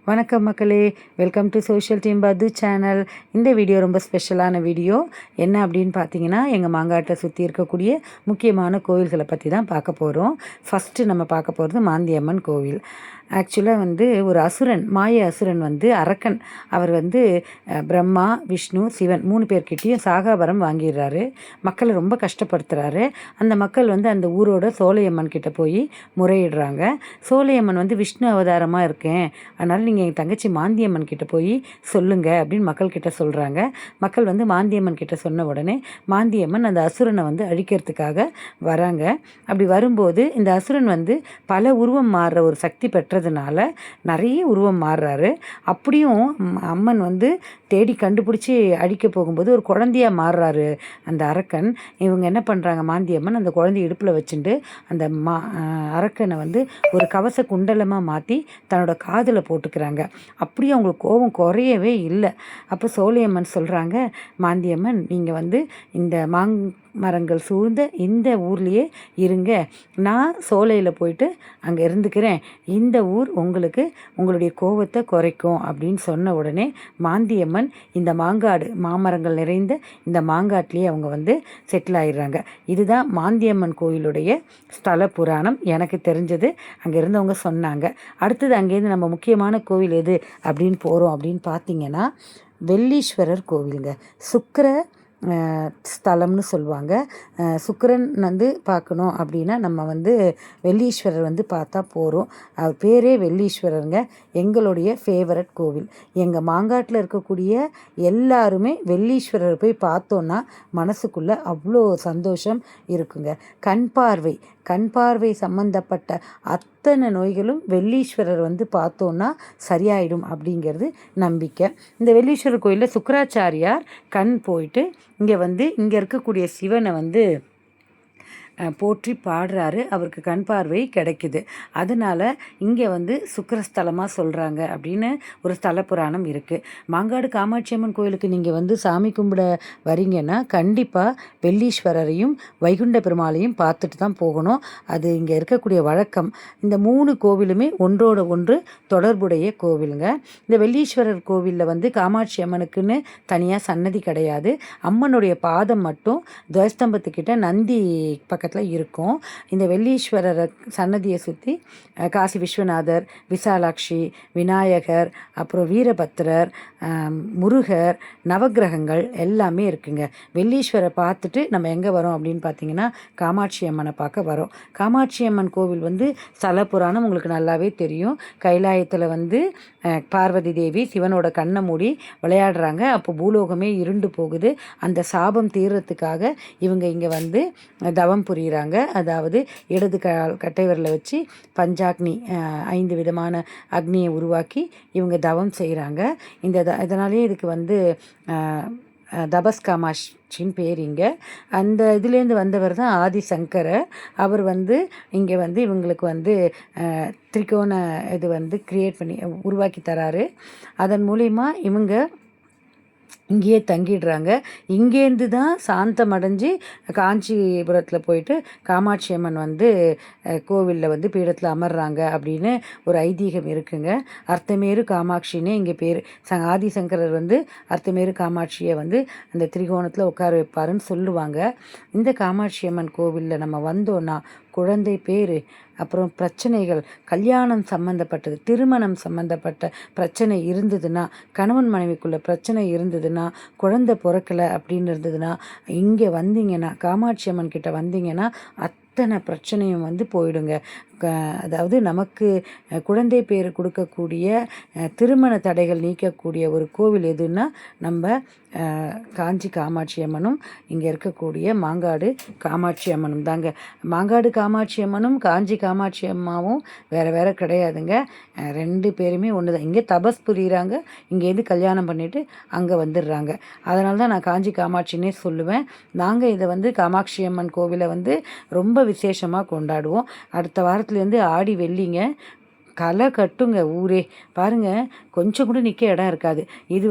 வணக்கம் மக்களே, welcome to social team பது சேனல். இந்த வீடியோ ரொம்ப ஸ்பெஷலான வீடியோ. என்ன அப்படின்னு பார்த்தீங்கன்னா, எங்கள் மாங்காட்டை சுற்றி இருக்கக்கூடிய முக்கியமான கோவில்களை பற்றி தான் பார்க்க போகிறோம். ஃபஸ்ட்டு நம்ம பார்க்க போகிறது மாந்தியம்மன் கோவில். ஆக்சுவலாக ஒரு அசுரன், மாய அசுரன் அரக்கன். அவர் பிரம்மா, விஷ்ணு, சிவன் 3 பேர்கிட்டையும் சாகாபரம் வாங்கிடுறாரு. மக்களை ரொம்ப கஷ்டப்படுத்துகிறாரு. அந்த மக்கள் அந்த ஊரோட சோலையம்மன் கிட்ட போய் முறையிடுறாங்க. சோலையம்மன் விஷ்ணு அவதாரமாக இருக்கேன், அதனால் நீங்கள் எங்கள் தங்கச்சி மாந்தியம்மன் கிட்ட போய் சொல்லுங்கள் அப்படின்னு மக்கள்கிட்ட சொல்கிறாங்க. மக்கள் மாந்தியம்மன் கிட்ட சொன்ன உடனே மாந்தியம்மன் அந்த அசுரனை அழிக்கிறதுக்காக வராங்க. அப்படி வரும்போது இந்த அசுரன் பல உருவம் மாறுற ஒரு சக்தி பெற்றதுனால நிறைய உருவம் மாறுறாரு. அப்படியும் அம்மன் தேடி கண்டுபிடிச்சி அழிக்க போகும்போது ஒரு குழந்தையாக மாறுறாரு அந்த அரக்கன். இவங்க என்ன பண்ணுறாங்க, மாந்தியம்மன் அந்த குழந்தைய இடுப்பில் வச்சுட்டு அந்த அரக்கனை ஒரு கவச குண்டலமாக மாற்றி தன்னோட காதில் போட்டுக்கிறாங்க. அப்படியே அவங்களுக்கு கோபம் குறையவே இல்லை. அப்போ சோலையம்மன் சொல்கிறாங்க, மாந்தியம்மன் நீங்கள் இந்த மரங்கள் சூழ்ந்த இந்த ஊர்லேயே இருங்க, நான் சோலையில் போயிட்டு அங்கே இருந்துக்கிறேன், இந்த ஊர் உங்களுடைய கோபத்தை குறைக்கும் அப்படின்னு சொன்ன உடனே மாந்தியம்மன் இந்த மாமரங்கள் நிறைந்த இந்த மாங்காட்டிலேயே அவங்க செட்டில் ஆயிடுறாங்க. இதுதான் மாந்தியம்மன் கோயிலுடைய ஸ்தல புராணம். எனக்கு தெரிஞ்சது அங்கே இருந்தவங்க சொன்னாங்க. அடுத்தது அங்கேருந்து நம்ம முக்கியமான கோவில் எது அப்படின்னு போகிறோம் அப்படின்னு பார்த்தீங்கன்னா, வெள்ளீஸ்வரர் கோவிலுங்க. சுக்கிர ஸ்தலம்னு சொல்லுவாங்க. சுக்கிரன் பார்க்கணும் அப்படின்னா நம்ம வெள்ளீஸ்வரர் பார்த்தா போகிறோம். அவர் பேரே வெள்ளீஸ்வரருங்க. எங்களுடைய ஃபேவரட் கோவில். எங்கள் மாங்காட்டில் இருக்கக்கூடிய எல்லாருமே வெள்ளீஸ்வரர் போய் பார்த்தோன்னா மனசுக்குள்ளே அவ்வளோ சந்தோஷம் இருக்குங்க. கண் பார்வை சம்பந்தப்பட்ட அத்தனை நோய்களும் வெள்ளீஸ்வரர் பார்த்தோன்னா சரியாயிடும் அப்படிங்கிறது நம்பிக்கை. இந்த வெள்ளீஸ்வரர் கோயிலில் சுக்கராச்சாரியார் கண் போயிட்டு இங்கே இருக்கக்கூடிய சிவனை போற்றி பாடுறாரு. அவருக்கு கண் பார்வை கிடைக்குது. அதனால் இங்கே சுக்கிரஸ்தலமாக சொல்கிறாங்க அப்படின்னு ஒரு ஸ்தல புராணம் இருக்குது. மாங்காடு காமாட்சியம்மன் கோயிலுக்கு நீங்கள் சாமி கும்பிட வரீங்கன்னா கண்டிப்பாக வெள்ளீஸ்வரரையும் வைகுண்ட பெருமாளையும் பார்த்துட்டு தான் போகணும். அது இங்கே இருக்கக்கூடிய வழக்கம். இந்த 3 கோவிலுமே ஒன்றோட ஒன்று தொடர்புடைய கோவிலுங்க. இந்த வெள்ளீஸ்வரர் கோவிலில் காமாட்சி அம்மனுக்குன்னு தனியாக சன்னதி கிடையாது. அம்மனுடைய பாதம் மட்டும் துவஸ்தம்பத்துக்கிட்ட நந்தி பக்கத்தில் இருக்கும். இந்த வெள்ளீஸ்வரர் சன்னதியை சுற்றி காசி விஸ்வநாதர், விசாலாட்சி, விநாயகர், அப்புறம் வீரபத்திரர், முருகர், நவக்கிரகங்கள் எல்லாமே இருக்குங்க. வெள்ளீஸ்வரர் பார்த்துட்டு நம்ம எங்கே வரோம் அப்படின்னு பார்த்தீங்கன்னா காமாட்சி அம்மனை பார்க்க வரோம். காமாட்சி அம்மன் கோவில் ஸ்தல புராணம் உங்களுக்கு நல்லாவே தெரியும். கைலாயத்தில் பார்வதி தேவி சிவனோட கண்ணை மூடி விளையாடுறாங்க. அப்போ பூலோகமே இருண்டு போகுது. அந்த சாபம் தீர்றதுக்காக இவங்க இங்கே தவம் புரிகிறாங்க. அதாவது இடது கட்டை விரலை வச்சு பஞ்சாக்னி 5 விதமான அக்னியை உருவாக்கி இவங்க தவம் செய்கிறாங்க. இதனாலேயே இதுக்கு தபஸ்காமாட்சின்னு பேர். இங்கே அந்த இதுலேருந்து வந்தவர் தான் ஆதிசங்கரர். அவர் இங்கே இவங்களுக்கு திரிகோண இது கிரியேட் பண்ணி உருவாக்கி தராரு. அதன் மூலிமா இவங்க இங்கேயே தங்கிடுறாங்க. இங்கேருந்து தான் சாந்தம் அடைஞ்சு காஞ்சிபுரத்தில் போயிட்டு காமாட்சி அம்மன் கோவிலில் பீடத்தில் அமர்றாங்க அப்படின்னு ஒரு ஐதீகம் இருக்குங்க. அர்த்தமேரு காமாட்சின்னே இங்கே பேர். ஆதிசங்கரர் அர்த்தமேரு காமாட்சியை அந்த திரிகோணத்தில் உட்கார வைப்பாருன்னு சொல்லுவாங்க. இந்த காமாட்சி அம்மன் கோவிலில் நம்ம வந்தோன்னா குழந்தை பேர், அப்புறம் பிரச்சனைகள், கல்யாணம் சம்மந்தப்பட்டது, திருமணம் சம்மந்தப்பட்ட பிரச்சனை இருந்ததுன்னா, கணவன் மனைவிக்குள்ள பிரச்சனை இருந்ததுன்னா, குழந்தை பிறக்கலை அப்படின்னு இருந்ததுன்னா, இங்கே வந்தீங்கன்னா காமாட்சி அம்மன் கிட்ட வந்தீங்கன்னா அத்தனை பிரச்சனையும் போயிடுங்க. அதாவது நமக்கு குழந்தை பேர் கொடுக்கக்கூடிய, திருமண தடைகள் நீக்கக்கூடிய ஒரு கோவில் எதுன்னா நம்ம காஞ்சி காமாட்சி அம்மனும் இங்கே இருக்கக்கூடிய மாங்காடு காமாட்சி அம்மனும் தாங்க. மாங்காடு காமாட்சி அம்மனும் காஞ்சி காமாட்சி அம்மாவும் வேறு கிடையாதுங்க. 2 பேருமே ஒன்று தான். இங்கே தபஸ் புரிகிறாங்க, இங்கேருந்து கல்யாணம் பண்ணிவிட்டு அங்கே வந்துடுறாங்க. அதனால தான் நான் காஞ்சி காமாட்சின்னே சொல்லுவேன். நாங்கள் இதை காமாட்சி அம்மன் கோவிலை ரொம்ப விசேஷமாக கொண்டாடுவோம். அடுத்த வாரத்துலேருந்து ஆடி வெள்ளிங்க களை கட்டுங்க ஊரே. பாருங்கள், கொஞ்சம் கூட நிற்க இடம் இருக்காது. இது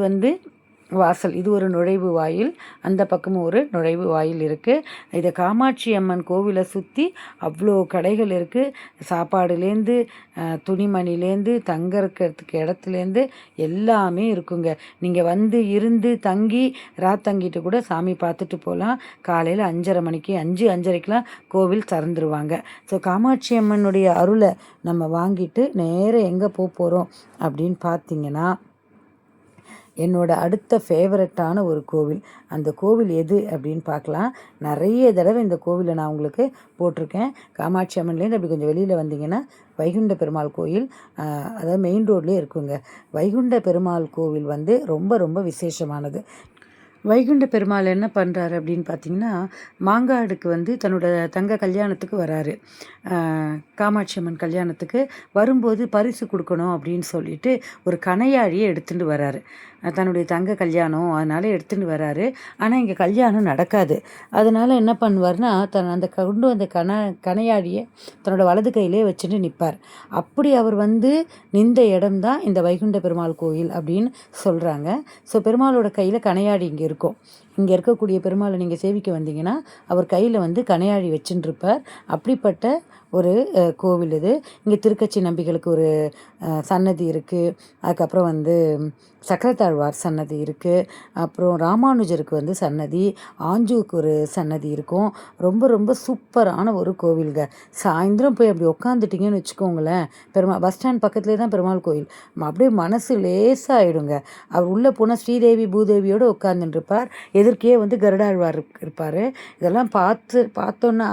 வாசல், இது ஒரு நுழைவு வாயில், அந்த பக்கமும் ஒரு நுழைவு வாயில் இருக்குது. இதை காமாட்சி அம்மன் கோவிலை சுற்றி அவ்வளோ கடைகள் இருக்குது. சாப்பாடுலேருந்து துணிமணிலேருந்து தங்கறதுக்கு இடத்துலேருந்து எல்லாமே இருக்குங்க. நீங்கள் வந்து இருந்து தங்கி தங்கிட்டு கூட சாமி பார்த்துட்டு போகலாம். காலையில் 5:30 மணிக்கு 5:30க்கெலாம் கோவில் திறந்துருவாங்க. ஸோ காமாட்சி அம்மனுடைய அருளை நம்ம வாங்கிட்டு நேராக எங்கே போகிறோம் அப்படின்னு பார்த்தீங்கன்னா, என்னோடய அடுத்த ஃபேவரட்டான ஒரு கோவில். அந்த கோவில் எது அப்படின்னு பார்க்கலாம். நிறைய தடவை இந்த கோவிலை நான் உங்களுக்கு போட்டிருக்கேன். காமாட்சி அம்மன்லேருந்து அப்படி கொஞ்சம் வெளியில் வந்தீங்கன்னா வைகுண்ட பெருமாள் கோயில், அதாவது மெயின் ரோட்லேயே இருக்குங்க. வைகுண்ட பெருமாள் கோவில் வந்து ரொம்ப ரொம்ப விசேஷமானது. வைகுண்ட பெருமாள் என்ன பண்ணுறாரு அப்படின்னு பார்த்தீங்கன்னா, மாங்காடுக்கு வந்து தன்னோட தங்க கல்யாணத்துக்கு வராரு. காமாட்சி அம்மன் கல்யாணத்துக்கு வரும்போது பரிசு கொடுக்கணும் அப்படின்னு சொல்லிட்டு ஒரு கணையாழியை எடுத்துகிட்டு வராரு. தன்னுடைய தங்க கல்யாணம் அதனால் எடுத்துகிட்டு வராரு. ஆனால் இங்கே கல்யாணம் நடக்காது. அதனால் என்ன பண்ணுவார்னா, அந்த கொண்டு வந்த கணையாழியை தன்னோட வலது கையிலே வச்சுட்டு நிற்பார். அப்படி அவர் வந்து நின்ற இடம்தான் இந்த வைகுண்ட பெருமாள் கோயில் அப்படின்னு சொல்கிறாங்க. ஸோ பெருமாளோட கையில் கணையாழி இங்கே இருக்கும். இங்கே இருக்கக்கூடிய பெருமாளை நீங்கள் சேவிக்க வந்தீங்கன்னா அவர் கையில் வந்து கணையாழி வச்சுட்டு இருப்பார். அப்படிப்பட்ட ஒரு கோவில் இது. இங்கே திருக்கச்சி நம்பிகளுக்கு ஒரு சன்னதி இருக்குது. அதுக்கப்புறம் வந்து சக்கரத்தாழ்வார் சன்னதி இருக்குது. அப்புறம் ராமானுஜருக்கு வந்து சன்னதி, ஆஞ்சுவுக்கு ஒரு சன்னதி இருக்கும். ரொம்ப ரொம்ப சூப்பரான ஒரு கோவில்ங்க. சாயந்தரம் போய் அப்படி உட்காந்துட்டிங்கன்னு வச்சுக்கோங்களேன், பஸ் ஸ்டாண்ட் பக்கத்துலேயே தான் பெருமாள் கோயில். அப்படியே மனசு லேசாகிடுங்க. அவர் உள்ளே போனால் ஸ்ரீதேவி பூதேவியோடு உட்காந்துட்டுருப்பார். எதிர்க்கே வந்து கருடாழ்வார் இருப்பார். இதெல்லாம் பார்த்தோன்னா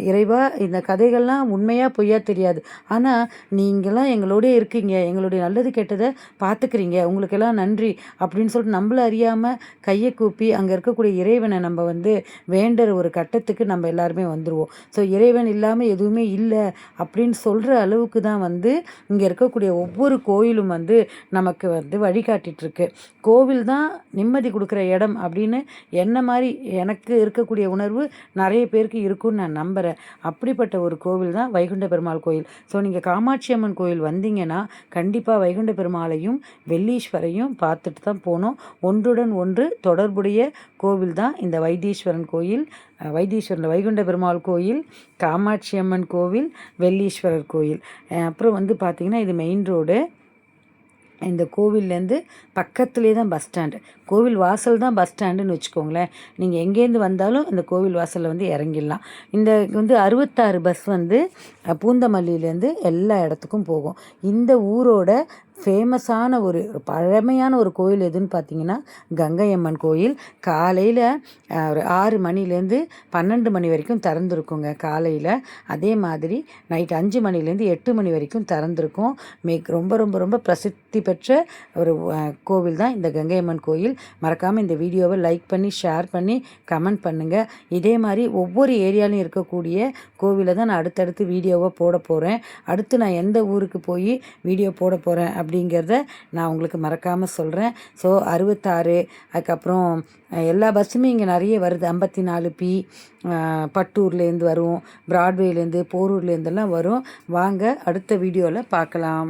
இறைவா, இந்த கதைகள்லாம் உண்மையாக பொய்யா தெரியாது. ஆனால் நீங்களாம் எங்களோடய இருக்கீங்க, எங்களுடைய நல்லது கெட்டதை பார்த்துக்கிறீங்க, உங்களுக்கெல்லாம் நன்றி அப்படின்னு சொல்லிட்டு நம்மள அறியாமல் கையை கூப்பி அங்கே இருக்கக்கூடிய இறைவனை நம்ம வந்து வேண்டுற ஒரு கட்டத்துக்கு நம்ம எல்லாருமே வந்துடுவோம். ஸோ இறைவன் இல்லாமல் எதுவுமே இல்லை அப்படின்னு சொல்கிற அளவுக்கு தான் வந்து இங்கே இருக்கக்கூடிய ஒவ்வொரு கோயிலும் வந்து நமக்கு வந்து வழிகாட்டிகிட்ருக்கு. கோவில் தான் நிம்மதி கொடுக்குற இடம் அப்படின்னு என்ன மாதிரி எனக்கு இருக்கக்கூடிய உணர்வு நிறைய பேருக்கு இருக்குன்னு நான் நம்புகிறேன். அப்படிப்பட்ட ஒரு கோவில் தான் வைகுண்ட பெருமாள் கோயில். ஸோ நீங்கள் காமாட்சி அம்மன் கோயில் வந்தீங்கன்னா கண்டிப்பாக வைகுண்ட பெருமாளையும் வெள்ளீஸ்வரையும் பார்த்துட்டு தான் போகணும். ஒன்றுடன் ஒன்று தொடர்புடைய கோவில் தான் இந்த வைத்தீஸ்வரன் கோயில். வைகுண்ட பெருமாள் கோயில், காமாட்சி அம்மன் கோவில், வெள்ளீஸ்வரர் கோயில். அப்புறம் வந்து பார்த்திங்கன்னா இது மெயின் ரோடு. இந்த கோவில்லேருந்து பக்கத்துலேயே தான் பஸ் ஸ்டாண்டு. கோவில் வாசல் தான் பஸ் ஸ்டாண்டுன்னு வச்சுக்கோங்களேன். நீங்கள் எங்கேருந்து வந்தாலும் இந்த கோவில் வாசலில் வந்து இறங்கிடலாம். இந்த வந்து 66 பஸ் வந்து பூந்தமல்லியிலேருந்து எல்லா இடத்துக்கும் போகும். இந்த ஊரோட ஃபேமஸான ஒரு பழமையான ஒரு கோயில் எதுன்னு பார்த்தீங்கன்னா கங்கையம்மன் கோயில். காலையில் ஒரு 6 மணிலேருந்து 12 மணி வரைக்கும் திறந்துருக்குங்க காலையில். அதே மாதிரி நைட் 5 மணிலேருந்து 8 மணி வரைக்கும் திறந்துருக்கும். ரொம்ப ரொம்ப ரொம்ப பிரசித்தி பெற்ற ஒரு கோவில் தான் இந்த கங்கையம்மன் கோயில். மறக்காமல் இந்த வீடியோவை லைக் பண்ணி ஷேர் பண்ணி கமெண்ட் பண்ணுங்கள். இதே மாதிரி ஒவ்வொரு ஏரியாலையும் இருக்கக்கூடிய கோவிலை தான் நான் அடுத்தடுத்து வீடியோவை போட போகிறேன். அடுத்து நான் எந்த ஊருக்கு போய் வீடியோ போட போகிறேன் அப்படிங்கிறத நான் உங்களுக்கு மறக்காமல் சொல்கிறேன். ஸோ 66, அதுக்கப்புறம் எல்லா பஸ்ஸுமே இங்கே நிறைய வருது. 54P பட்டூர்லேருந்து வரும், பிராட்வேலேருந்து, போரூர்லேருந்தெல்லாம் வரும். வாங்க அடுத்த வீடியோவில் பார்க்கலாம்.